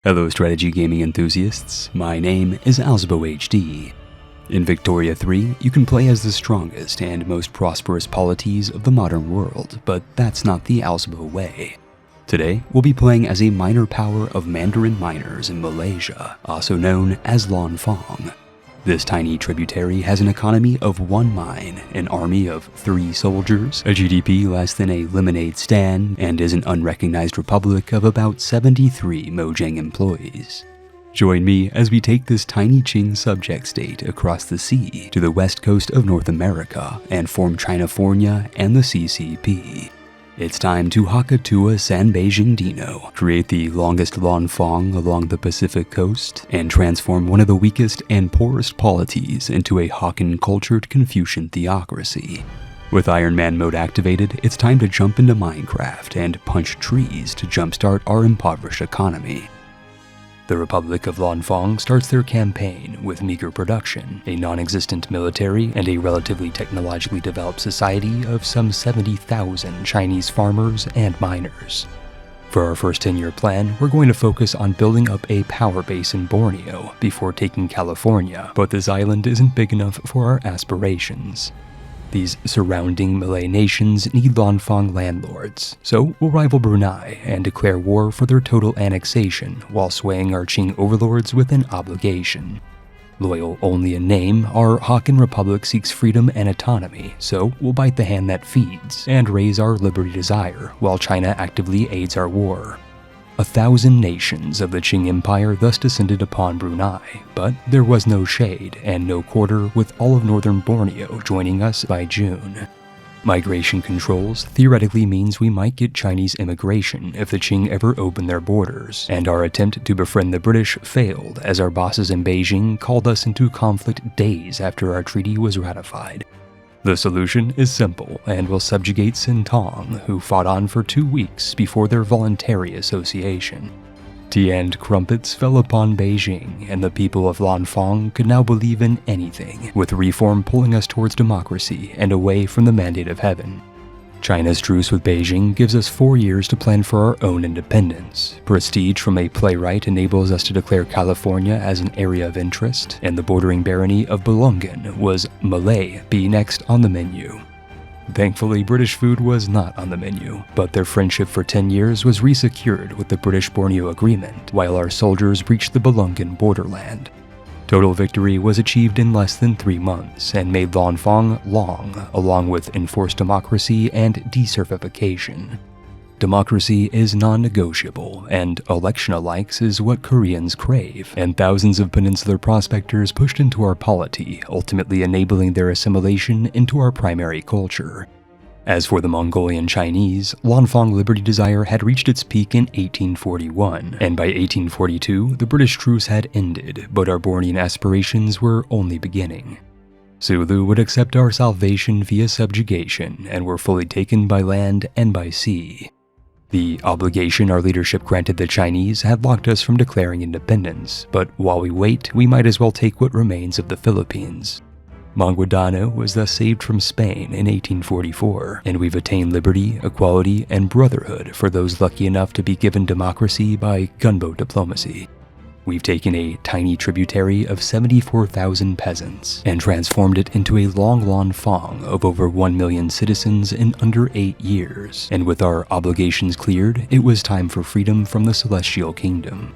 Hello strategy gaming enthusiasts, my name is AlzaboHD. In Victoria 3, you can play as the strongest and most prosperous polities of the modern world, but that's not the Alzabo way. Today, we'll be playing as a minor power of Mandarin miners in Malaysia, also known as Lanfang. This tiny tributary has an economy of 1 mine, an army of 3 soldiers, a GDP less than a lemonade stand, and is an unrecognized republic of about 73 Mojang employees. Join me as we take this tiny Qing subject state across the sea to the west coast of North America and form Chinafornia and the CCP. It's time to Hakka, Tuah, San Beijing Dino, create the longest Lanfang along the Pacific coast, and transform one of the weakest and poorest polities into a Hakka-cultured Confucian theocracy. With Iron Man mode activated, it's time to jump into Minecraft and punch trees to jumpstart our impoverished economy. The Republic of Lanfang starts their campaign with meager production, a non-existent military, and a relatively technologically developed society of some 70,000 Chinese farmers and miners. For our first 10-year plan, we're going to focus on building up a power base in Borneo before taking California, but this island isn't big enough for our aspirations. These surrounding Malay nations need Lanfang landlords, so we'll rival Brunei and declare war for their total annexation while swaying our Qing overlords with an obligation. Loyal only in name, our Hakka Republic seeks freedom and autonomy, so we'll bite the hand that feeds and raise our liberty desire while China actively aids our war. 1,000 nations of the Qing Empire thus descended upon Brunei, but there was no shade and no quarter, with all of northern Borneo joining us by June. Migration controls theoretically means we might get Chinese immigration if the Qing ever open their borders, and our attempt to befriend the British failed as our bosses in Beijing called us into conflict days after our treaty was ratified. The solution is simple and will subjugate Sintong, who fought on for 2 weeks before their voluntary association. Tea and crumpets fell upon Beijing, and the people of Lanfang could now believe in anything, with reform pulling us towards democracy and away from the mandate of heaven. China's truce with Beijing gives us 4 years to plan for our own independence. Prestige from a playwright enables us to declare California as an area of interest, and the bordering barony of Belungan was Malay be next on the menu. Thankfully, British food was not on the menu, but their friendship for 10 years was resecured with the British Borneo Agreement, while our soldiers reached the Belungan borderland. Total victory was achieved in less than 3 months and made Lanfang long, along with enforced democracy and desertification. Democracy is non-negotiable, and election-alikes is what Koreans crave, and thousands of peninsular prospectors pushed into our polity, ultimately enabling their assimilation into our primary culture. As for the Mongolian Chinese, Lanfang liberty desire had reached its peak in 1841, and by 1842, the British truce had ended, but our Bornean aspirations were only beginning. Sulu would accept our salvation via subjugation, and were fully taken by land and by sea. The obligation our leadership granted the Chinese had blocked us from declaring independence, but while we wait, we might as well take what remains of the Philippines. Maguindano was thus saved from Spain in 1844, and we've attained liberty, equality, and brotherhood for those lucky enough to be given democracy by gunboat diplomacy. We've taken a tiny tributary of 74,000 peasants and transformed it into a long Lanfang of over 1 million citizens in under 8 years, and with our obligations cleared, it was time for freedom from the Celestial Kingdom.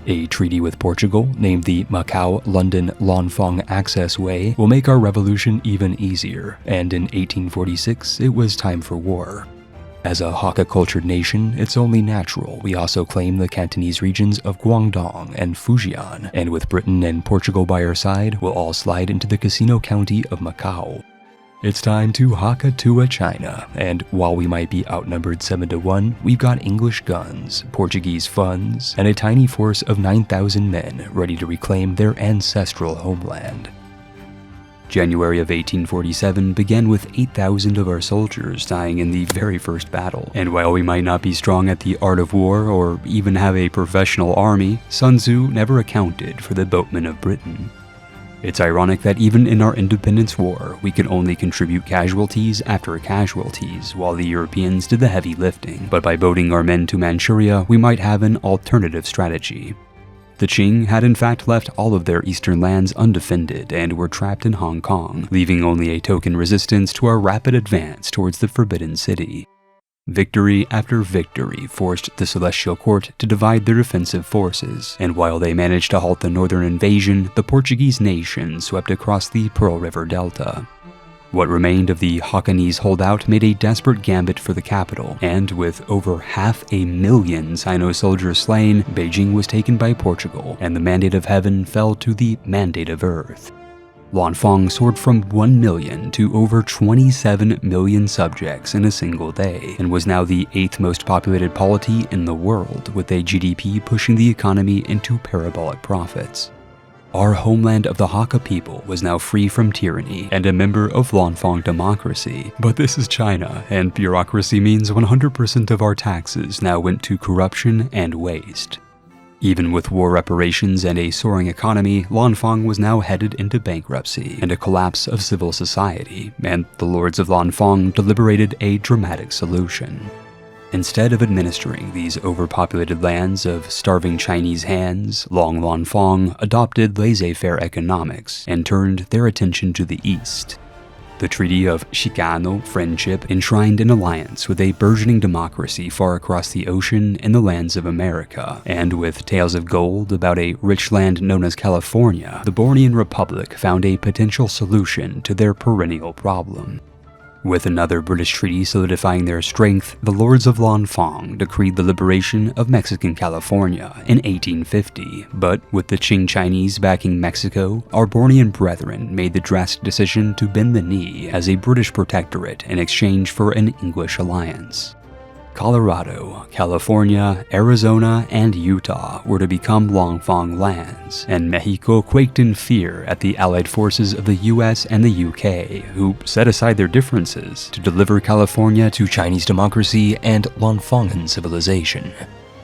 A treaty with Portugal, named the Macau-London Lanfang Access Way, will make our revolution even easier, and in 1846 it was time for war. As a Hakka-cultured nation, it's only natural we also claim the Cantonese regions of Guangdong and Fujian, and with Britain and Portugal by our side, we'll all slide into the casino county of Macau. It's time to Hakka, Tuah, China, and while we might be outnumbered 7-1, we've got English guns, Portuguese funds, and a tiny force of 9,000 men ready to reclaim their ancestral homeland. January of 1847 began with 8,000 of our soldiers dying in the very first battle, and while we might not be strong at the art of war or even have a professional army, Sun Tzu never accounted for the boatmen of Britain. It's ironic that even in our independence war, we could only contribute casualties after casualties, while the Europeans did the heavy lifting. But by boating our men to Manchuria, we might have an alternative strategy. The Qing had in fact left all of their eastern lands undefended and were trapped in Hong Kong, leaving only a token resistance to our rapid advance towards the Forbidden City. Victory after victory forced the Celestial Court to divide their defensive forces, and while they managed to halt the northern invasion, the Portuguese nation swept across the Pearl River Delta. What remained of the Hakkanese holdout made a desperate gambit for the capital, and with over 500,000 Sino soldiers slain, Beijing was taken by Portugal, and the mandate of heaven fell to the mandate of earth. Lanfang soared from 1 million to over 27 million subjects in a single day, and was now the 8th most populated polity in the world, with a GDP pushing the economy into parabolic profits. Our homeland of the Hakka people was now free from tyranny and a member of Lanfang democracy. But this is China, and bureaucracy means 100% of our taxes now went to corruption and waste. Even with war reparations and a soaring economy, Lanfang was now headed into bankruptcy and a collapse of civil society, and the lords of Lanfang deliberated a dramatic solution. Instead of administering these overpopulated lands of starving Chinese hands, Lanfang adopted laissez-faire economics and turned their attention to the east. The Treaty of Chicano Friendship enshrined an alliance with a burgeoning democracy far across the ocean in the lands of America, and with tales of gold about a rich land known as California, the Bornean Republic found a potential solution to their perennial problem. With another British treaty solidifying their strength, the lords of Lanfang decreed the liberation of Mexican California in 1850, but with the Qing Chinese backing Mexico, our Bornean brethren made the drastic decision to bend the knee as a British protectorate in exchange for an English alliance. Colorado, California, Arizona, and Utah were to become Lanfang lands, and Mexico quaked in fear at the allied forces of the US and the UK, who set aside their differences to deliver California to Chinese democracy and Lanfangan civilization.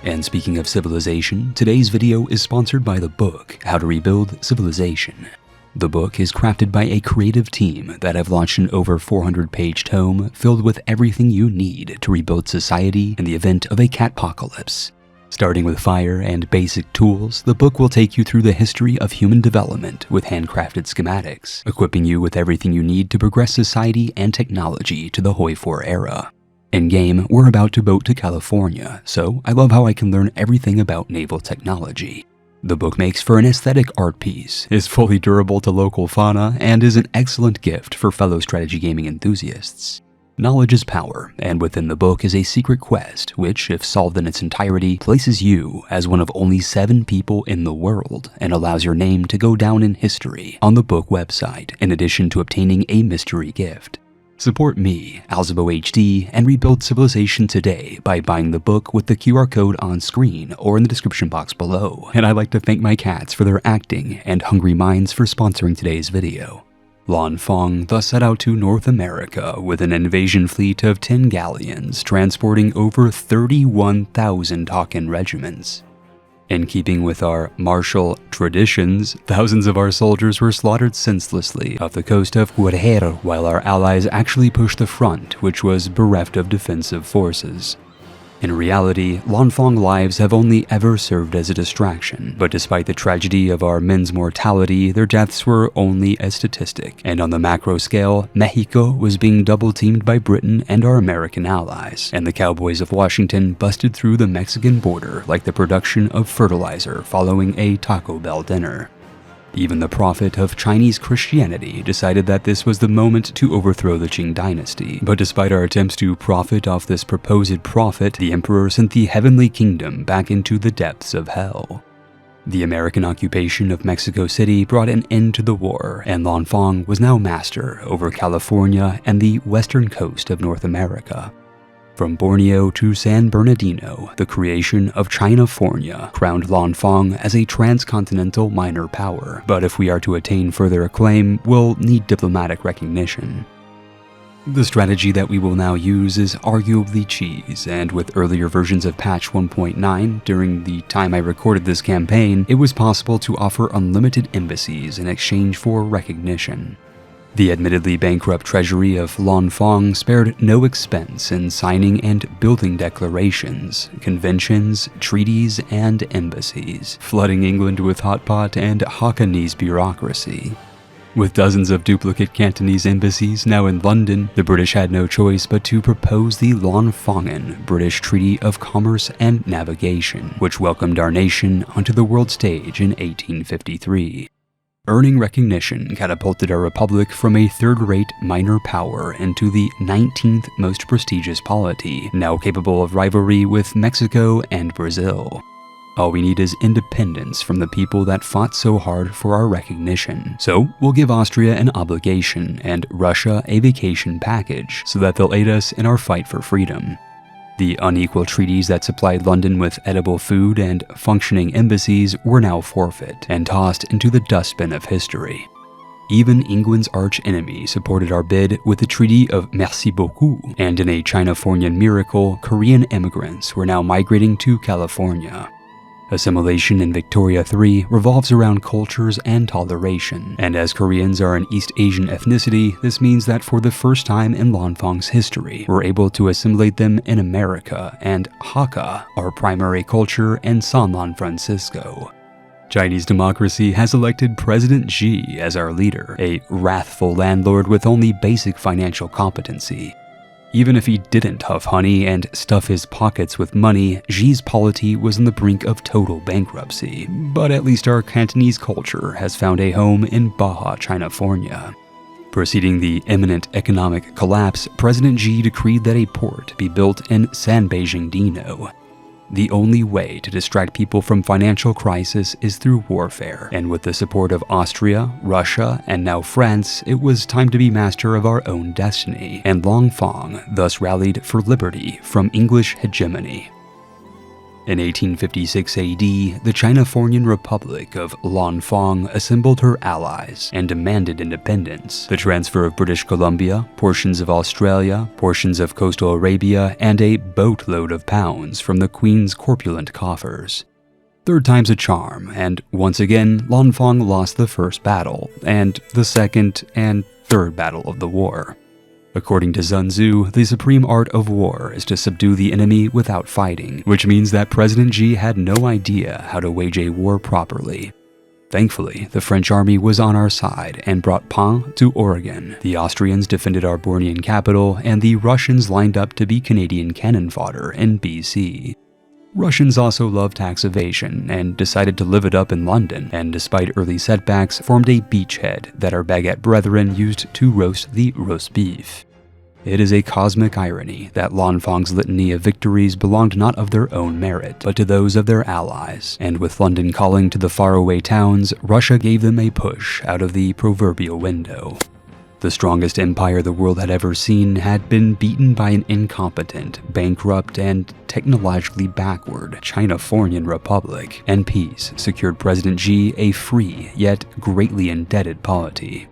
And speaking of civilization, today's video is sponsored by the book, How to Rebuild Civilization. The book is crafted by a creative team that have launched an over 400-page tome filled with everything you need to rebuild society in the event of a catpocalypse. Starting with fire and basic tools, the book will take you through the history of human development with handcrafted schematics, equipping you with everything you need to progress society and technology to the Hoi 4 era. In-game, we're about to boat to California, so I love how I can learn everything about naval technology. The book makes for an aesthetic art piece, is fully durable to local fauna, and is an excellent gift for fellow strategy gaming enthusiasts. Knowledge is power, and within the book is a secret quest which, if solved in its entirety, places you as one of only 7 people in the world and allows your name to go down in history on the book website, in addition to obtaining a mystery gift. Support me, AlzaboHD, and rebuild civilization today by buying the book with the QR code on screen or in the description box below. And I'd like to thank my cats for their acting and Hungry Minds for sponsoring today's video. Lanfang thus set out to North America with an invasion fleet of 10 galleons transporting over 31,000 Hakkan regiments. In keeping with our martial traditions, thousands of our soldiers were slaughtered senselessly off the coast of Guerrero, while our allies actually pushed the front, which was bereft of defensive forces. In reality, Lanfang lives have only ever served as a distraction, but despite the tragedy of our men's mortality, their deaths were only a statistic, and on the macro scale, Mexico was being double-teamed by Britain and our American allies, and the cowboys of Washington busted through the Mexican border like the production of fertilizer following a Taco Bell dinner. Even the prophet of Chinese Christianity decided that this was the moment to overthrow the Qing dynasty, but despite our attempts to profit off this proposed prophet, the emperor sent the heavenly kingdom back into the depths of hell. The American occupation of Mexico City brought an end to the war, and Lanfang was now master over California and the western coast of North America. From Borneo to San Bernardino, the creation of Chinafornia crowned Lanfang as a transcontinental minor power, but if we are to attain further acclaim, we'll need diplomatic recognition. The strategy that we will now use is arguably cheese, and with earlier versions of patch 1.9, during the time I recorded this campaign, it was possible to offer unlimited embassies in exchange for recognition. The admittedly bankrupt treasury of Lanfang spared no expense in signing and building declarations, conventions, treaties, and embassies, flooding England with hotpot and Hakkanese bureaucracy. With dozens of duplicate Cantonese embassies now in London, the British had no choice but to propose the Lanfangen British Treaty of Commerce and Navigation, which welcomed our nation onto the world stage in 1853. Earning recognition catapulted our republic from a third-rate minor power into the 19th most prestigious polity, now capable of rivalry with Mexico and Brazil. All we need is independence from the people that fought so hard for our recognition. So we'll give Austria an obligation and Russia a vacation package so that they'll aid us in our fight for freedom. The unequal treaties that supplied London with edible food and functioning embassies were now forfeit and tossed into the dustbin of history. Even England's arch-enemy supported our bid with the Treaty of Merci Beaucoup, and in a Chinafornian miracle, Korean immigrants were now migrating to California. Assimilation in Victoria III revolves around cultures and toleration, and as Koreans are an East Asian ethnicity, this means that for the first time in Lanfang's history, we're able to assimilate them in America, and Hakka, our primary culture, and San Francisco. Chinese democracy has elected President Xi as our leader, a wrathful landlord with only basic financial competency. Even if he didn't huff honey and stuff his pockets with money, Xi's polity was on the brink of total bankruptcy. But at least our Cantonese culture has found a home in Baja Chinafornia. Preceding the imminent economic collapse, President Xi decreed that a port be built in San Beijing-Dino. The only way to distract people from financial crisis is through warfare, and with the support of Austria, Russia, and now France, it was time to be master of our own destiny, and Lanfang thus rallied for liberty from English hegemony. In 1856 AD, the Chinafornian Republic of Lanfang assembled her allies and demanded independence, the transfer of British Columbia, portions of Australia, portions of coastal Arabia, and a boatload of pounds from the Queen's corpulent coffers. Third time's a charm, and once again, Lanfang lost the first battle, and the second and third battle of the war. According to Sun Tzu, the supreme art of war is to subdue the enemy without fighting, which means that President Xi had no idea how to wage a war properly. Thankfully, the French army was on our side and brought pain to Oregon. The Austrians defended our Bornean capital, and the Russians lined up to be Canadian cannon fodder in BC. Russians also loved tax evasion and decided to live it up in London, and despite early setbacks, formed a beachhead that our baguette brethren used to roast the roast beef. It is a cosmic irony that Lanfang's litany of victories belonged not of their own merit, but to those of their allies, and with London calling to the faraway towns, Russia gave them a push out of the proverbial window. The strongest empire the world had ever seen had been beaten by an incompetent, bankrupt, and technologically backward Chinafornian republic, and peace secured President Xi a free, yet greatly indebted polity.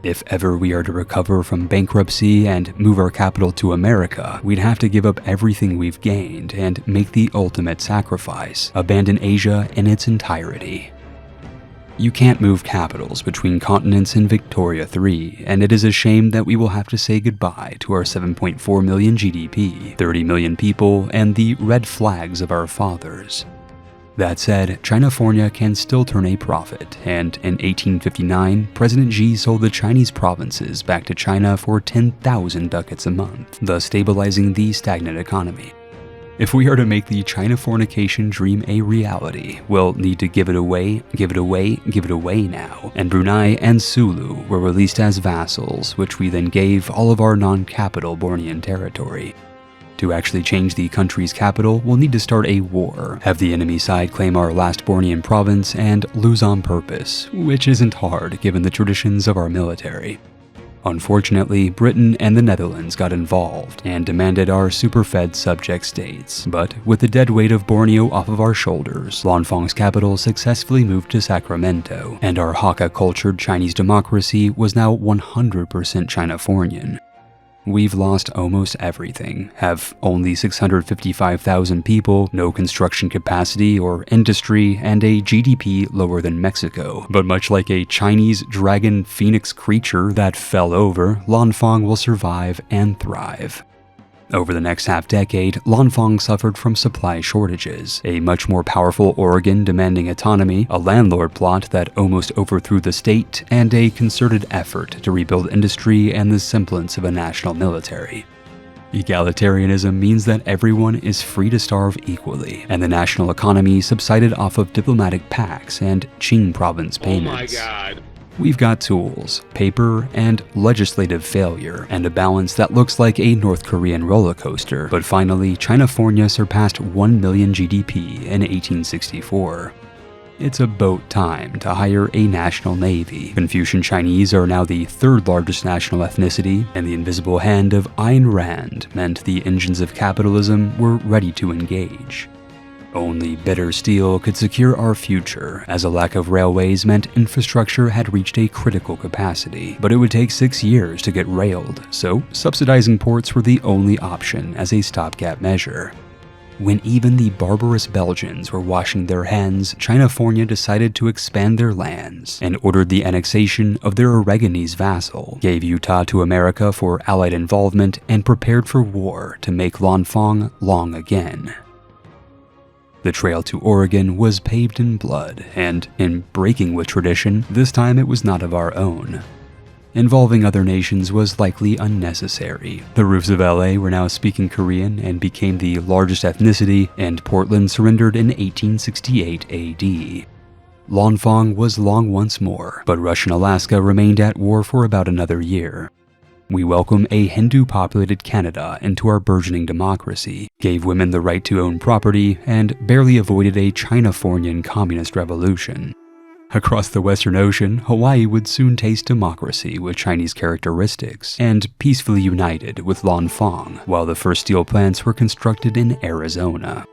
If ever we are to recover from bankruptcy and move our capital to America, we'd have to give up everything we've gained and make the ultimate sacrifice, abandon Asia in its entirety. You can't move capitals between continents in Victoria III, and it is a shame that we will have to say goodbye to our 7.4 million GDP, 30 million people, and the red flags of our fathers. That said, Chinafornia can still turn a profit, and in 1859, President Xi sold the Chinese provinces back to China for 10,000 ducats a month, thus stabilizing the stagnant economy. If we are to make the Chinafornication dream a reality, we'll need to give it away now. And Brunei and Sulu were released as vassals, which we then gave all of our non-capital Bornean territory. To actually change the country's capital, we'll need to start a war, have the enemy side claim our last Bornean province, and lose on purpose, which isn't hard given the traditions of our military. Unfortunately, Britain and the Netherlands got involved and demanded our super-fed subject states, but with the dead weight of Borneo off of our shoulders, Lanfang's capital successfully moved to Sacramento, and our Hakka-cultured Chinese democracy was now 100% Chinafornian. we've lost almost everything, have only 655,000 people, no construction capacity or industry, and a GDP lower than Mexico. But much like a Chinese dragon phoenix creature that fell over, Lanfang will survive and thrive. Over the next half-decade, Lanfang suffered from supply shortages, a much more powerful Oregon demanding autonomy, a landlord plot that almost overthrew the state, and a concerted effort to rebuild industry and the semblance of a national military. Egalitarianism means that everyone is free to starve equally, and the national economy subsided off of diplomatic pacts and Qing province payments. Oh my God. We've got tools, paper, and legislative failure, and a balance that looks like a North Korean roller coaster. But finally, Chinafornia surpassed 1 million GDP in 1864. It's about time to hire a national navy. Confucian Chinese are now the third largest national ethnicity, and the invisible hand of Ayn Rand meant the engines of capitalism were ready to engage. Only bitter steel could secure our future, as a lack of railways meant infrastructure had reached a critical capacity. But it would take 6 years to get railed, so subsidizing ports were the only option as a stopgap measure. When even the barbarous Belgians were washing their hands, Chinafornia decided to expand their lands and ordered the annexation of their Aragonese vassal, gave Utah to America for Allied involvement, and prepared for war to make Lanfang long again. The trail to Oregon was paved in blood, and in breaking with tradition, this time it was not of our own. Involving other nations was likely unnecessary. The roofs of LA were now speaking Korean and became the largest ethnicity, and Portland surrendered in 1868 AD. Lanfang was long once more, but Russian Alaska remained at war for about another year. We welcome a Hindu-populated Canada into our burgeoning democracy, gave women the right to own property, and barely avoided a Chinafornian communist revolution. Across the Western Ocean, Hawaii would soon taste democracy with Chinese characteristics, and peacefully united with Lanfang, while the first steel plants were constructed in Arizona.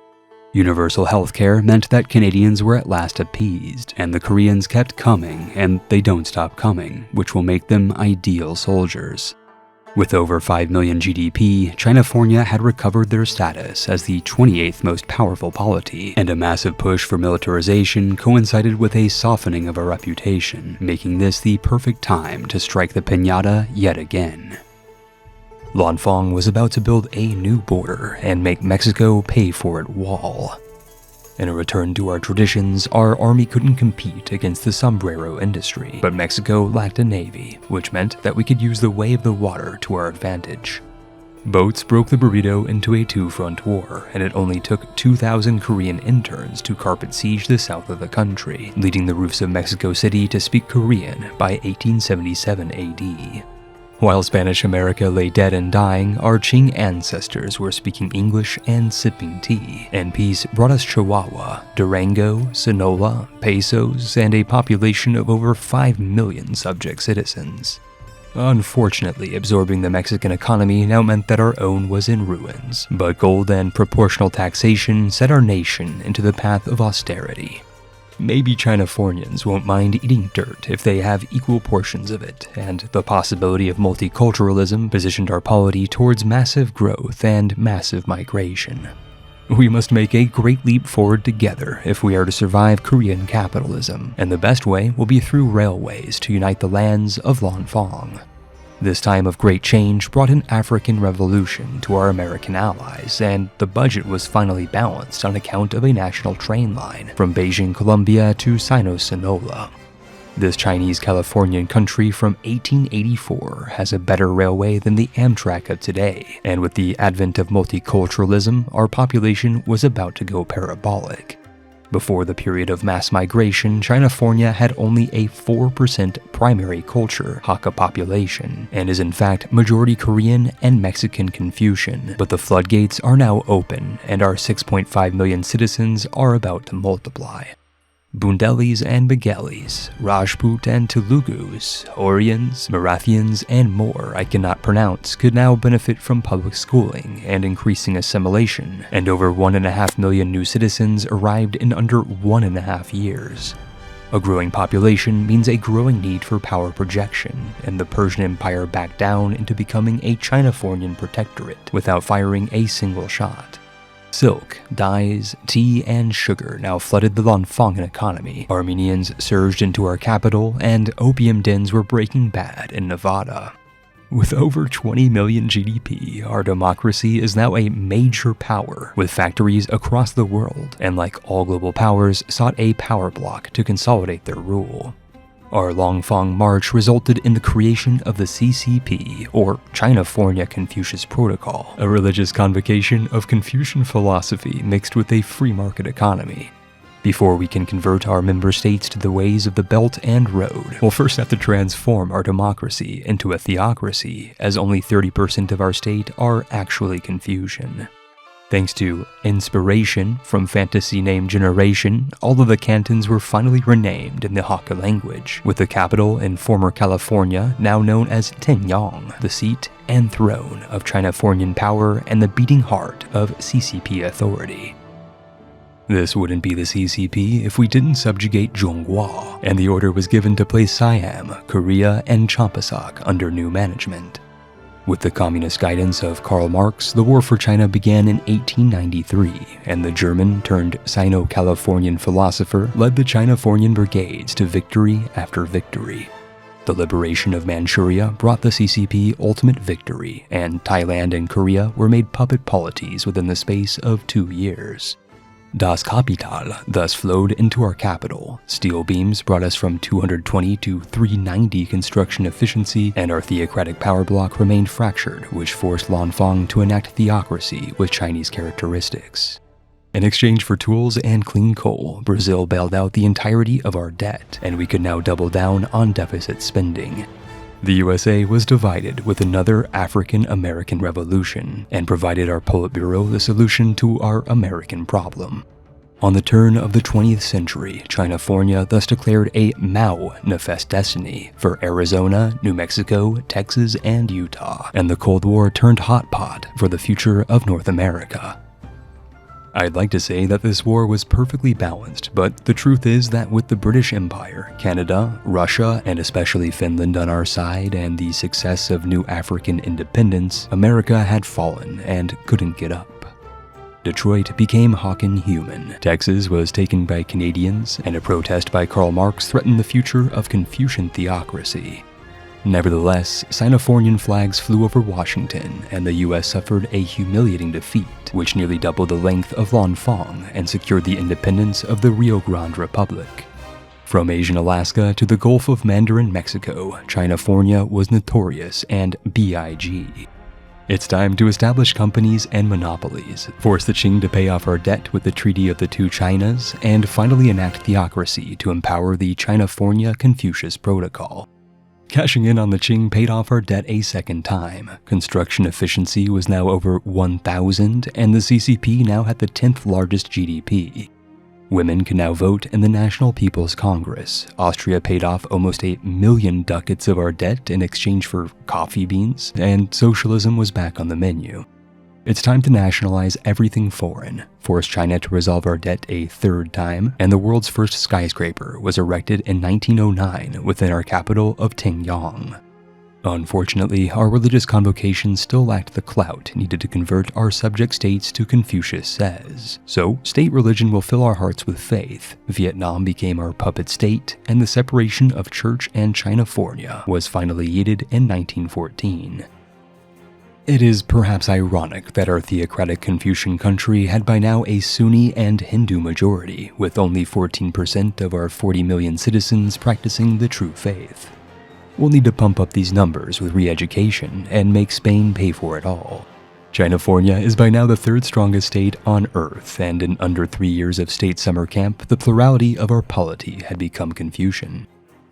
Universal healthcare meant that Canadians were at last appeased, and the Koreans kept coming, and they don't stop coming, which will make them ideal soldiers. With over 5 million GDP, Chinafornia had recovered their status as the 28th most powerful polity, and a massive push for militarization coincided with a softening of our reputation, making this the perfect time to strike the piñata yet again. Lanfang was about to build a new border and make Mexico pay for it wall. In a return to our traditions, our army couldn't compete against the sombrero industry, but Mexico lacked a navy, which meant that we could use the way of the water to our advantage. Boats broke the burrito into a two-front war, and it only took 2,000 Korean interns to carpet siege the south of the country, leading the roofs of Mexico City to speak Korean by 1877 AD. While Spanish America lay dead and dying, our Qing ancestors were speaking English and sipping tea, and peace brought us Chihuahua, Durango, Sonora, pesos, and a population of over 5 million subject citizens. Unfortunately, absorbing the Mexican economy now meant that our own was in ruins, but gold and proportional taxation set our nation into the path of austerity. Maybe Chinafornians won't mind eating dirt if they have equal portions of it, and the possibility of multiculturalism positioned our polity towards massive growth and massive migration. We must make a great leap forward together if we are to survive Korean capitalism, and the best way will be through railways to unite the lands of Lanfang. This time of great change brought an African revolution to our American allies, and the budget was finally balanced on account of a national train line from Beijing, Colombia to Sino-Sonora. This Chinese Californian country from 1884 has a better railway than the Amtrak of today, and with the advent of multiculturalism, our population was about to go parabolic. Before the period of mass migration, Chinafornia had only a 4% primary culture Hakka population, and is in fact majority Korean and Mexican Confucian. But the floodgates are now open, and our 6.5 million citizens are about to multiply. Bundelis and Begelis, Rajput and Telugus, Oryans, Marathians, and more I cannot pronounce could now benefit from public schooling and increasing assimilation, and over 1.5 million new citizens arrived in under 1.5 years. A growing population means a growing need for power projection, and the Persian Empire backed down into becoming a Chinafornian protectorate without firing a single shot. Silk, dyes, tea, and sugar now flooded the Lanfang economy. Armenians surged into our capital, and opium dens were breaking bad in Nevada. With over 20 million GDP, our democracy is now a major power with factories across the world, and like all global powers, sought a power block to consolidate their rule. Our Lanfang March resulted in the creation of the CCP, or Chinafornia Confucius Protocol, a religious convocation of Confucian philosophy mixed with a free market economy. Before we can convert our member states to the ways of the Belt and Road, we'll first have to transform our democracy into a theocracy, as only 30% of our state are actually Confucian. Thanks to inspiration from fantasy name generation, all of the cantons were finally renamed in the Hakka language, with the capital in former California now known as Tianyang, the seat and throne of Chinafornian power and the beating heart of CCP authority. This wouldn't be the CCP if we didn't subjugate Zhonghua, and the order was given to place Siam, Korea, and Champasak under new management. With the communist guidance of Karl Marx, the war for China began in 1893, and the German-turned-Sino-Californian philosopher led the Chinafornian brigades to victory after victory. The liberation of Manchuria brought the CCP ultimate victory, and Thailand and Korea were made puppet polities within the space of 2 years. Das Kapital thus flowed into our capital. Steel beams brought us from 220 to 390 construction efficiency, and our theocratic power block remained fractured, which forced Lanfang to enact theocracy with Chinese characteristics. In exchange for tools and clean coal, Brazil bailed out the entirety of our debt, and we could now double down on deficit spending. The USA was divided with another African-American revolution, and provided our Politburo the solution to our American problem. On the turn of the 20th century, Chinafornia thus declared a Mao-nifest destiny for Arizona, New Mexico, Texas, and Utah, and the Cold War turned hot pot for the future of North America. I'd like to say that this war was perfectly balanced, but the truth is that with the British Empire, Canada, Russia, and especially Finland on our side, and the success of new African independence, America had fallen and couldn't get up. Detroit became Hawken human, Texas was taken by Canadians, and a protest by Karl Marx threatened the future of Confucian theocracy. Nevertheless, Sinofornian flags flew over Washington, and the US suffered a humiliating defeat, which nearly doubled the length of Lanfang and secured the independence of the Rio Grande Republic. From Asian Alaska to the Gulf of Mandarin, Mexico, Chinafornia was notorious and big. It's time to establish companies and monopolies, force the Qing to pay off our debt with the Treaty of the Two Chinas, and finally enact theocracy to empower the Chinafornia Confucius Protocol. Cashing in on the Qing paid off our debt a second time. Construction efficiency was now over 1,000, and the CCP now had the 10th largest GDP. Women can now vote in the National People's Congress. Austria paid off almost 1 million ducats of our debt in exchange for coffee beans, and socialism was back on the menu. It's time to nationalize everything foreign, force China to resolve our debt a third time, and the world's first skyscraper was erected in 1909 within our capital of Tianyang. Unfortunately, our religious convocation still lacked the clout needed to convert our subject states to Confucius says. So, state religion will fill our hearts with faith. Vietnam became our puppet state, and the separation of church and Chinafornia was finally yeeted in 1914. It is perhaps ironic that our theocratic Confucian country had by now a Sunni and Hindu majority, with only 14% of our 40 million citizens practicing the true faith. We'll need to pump up these numbers with re-education and make Spain pay for it all. Chinafornia is by now the 3rd strongest state on Earth, and in under 3 years of state summer camp, the plurality of our polity had become Confucian.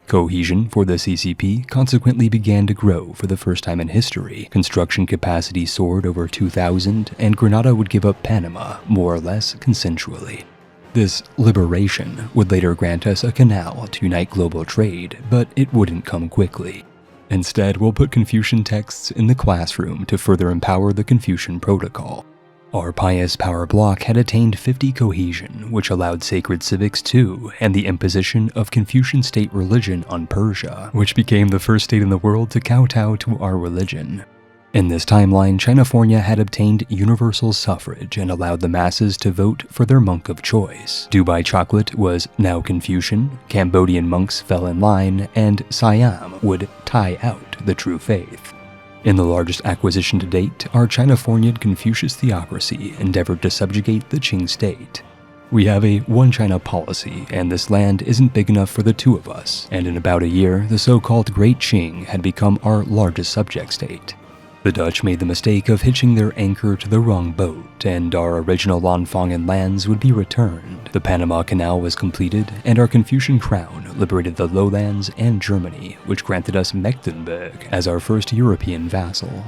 Cohesion for the CCP consequently began to grow for the first time in history. Construction capacity soared over 2,000, and Grenada would give up Panama, more or less consensually. This liberation would later grant us a canal to unite global trade, but it wouldn't come quickly. Instead, we'll put Confucian texts in the classroom to further empower the Confucian Protocol. Our pious power bloc had attained 50 cohesion, which allowed sacred civics too, and the imposition of Confucian state religion on Persia, which became the first state in the world to kowtow to our religion. In this timeline, Chinafornia had obtained universal suffrage and allowed the masses to vote for their monk of choice. Dubai chocolate was now Confucian, Cambodian monks fell in line, and Siam would tie out the true faith. In the largest acquisition to date, our Chinafornian Confucius Theocracy endeavored to subjugate the Qing state. We have a one China policy, and this land isn't big enough for the two of us, and in about a year, the so-called Great Qing had become our largest subject state. The Dutch made the mistake of hitching their anchor to the wrong boat, and our original Lanfang lands would be returned. The Panama Canal was completed, and our Confucian crown liberated the lowlands and Germany, which granted us Mecklenburg as our first European vassal.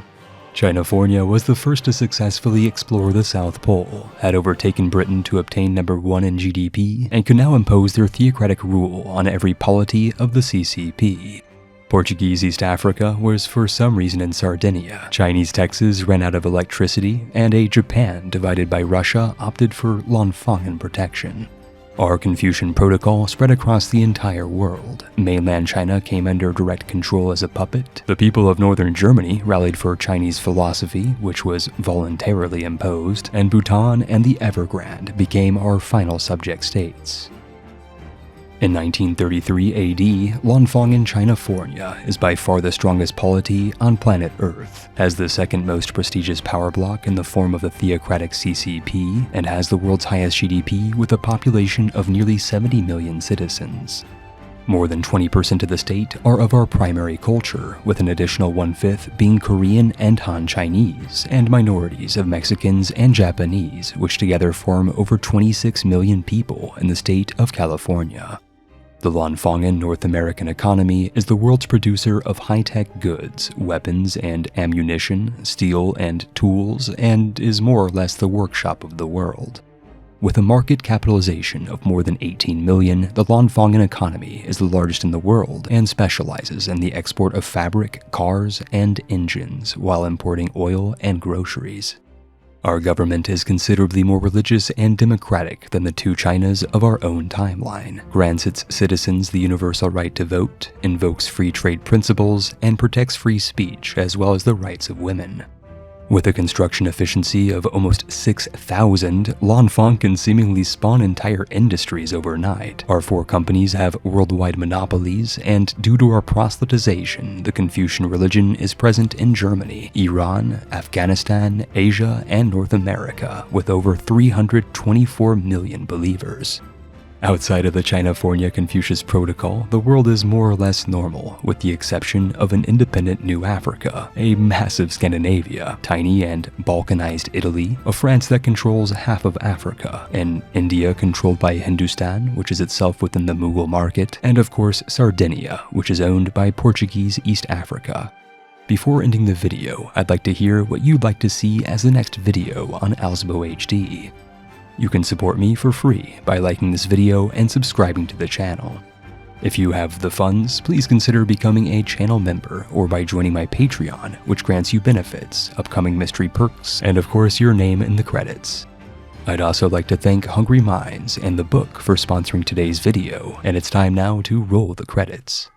Chinafornia was the first to successfully explore the South Pole, had overtaken Britain to obtain number 1 in GDP, and could now impose their theocratic rule on every polity of the CCP. Portuguese East Africa was for some reason in Sardinia, Chinese Texas ran out of electricity, and a Japan divided by Russia opted for Lanfang protection. Our Confucian protocol spread across the entire world. Mainland China came under direct control as a puppet. The people of northern Germany rallied for Chinese philosophy, which was voluntarily imposed, and Bhutan and the Evergrande became our final subject states. In 1933 AD, Lanfang in Chinafornia is by far the strongest polity on planet Earth, has the second most prestigious power bloc in the form of the theocratic CCP, and has the world's highest GDP with a population of nearly 70 million citizens. More than 20% of the state are of our primary culture, with an additional 1/5 being Korean and Han Chinese, and minorities of Mexicans and Japanese, which together form over 26 million people in the state of California. The Lanfangan North American economy is the world's producer of high-tech goods, weapons and ammunition, steel and tools, and is more or less the workshop of the world. With a market capitalization of more than 18 million, the Lanfangan economy is the largest in the world and specializes in the export of fabric, cars, and engines, while importing oil and groceries. Our government is considerably more religious and democratic than the two Chinas of our own timeline, grants its citizens the universal right to vote, invokes free trade principles, and protects free speech as well as the rights of women. With a construction efficiency of almost 6,000, Lanfang can seemingly spawn entire industries overnight. Our four companies have worldwide monopolies, and due to our proselytization, the Confucian religion is present in Germany, Iran, Afghanistan, Asia, and North America, with over 324 million believers. Outside of the Chinafornia Confucius Protocol, the world is more or less normal, with the exception of an independent New Africa, a massive Scandinavia, tiny and Balkanized Italy, a France that controls half of Africa, an India controlled by Hindustan, which is itself within the Mughal market, and of course Sardinia, which is owned by Portuguese East Africa. Before ending the video, I'd like to hear what you'd like to see as the next video on AlzaboHD. You can support me for free by liking this video and subscribing to the channel. If you have the funds, please consider becoming a channel member or by joining my Patreon, which grants you benefits, upcoming mystery perks, and of course your name in the credits. I'd also like to thank Hungry Minds and the book for sponsoring today's video, and it's time now to roll the credits.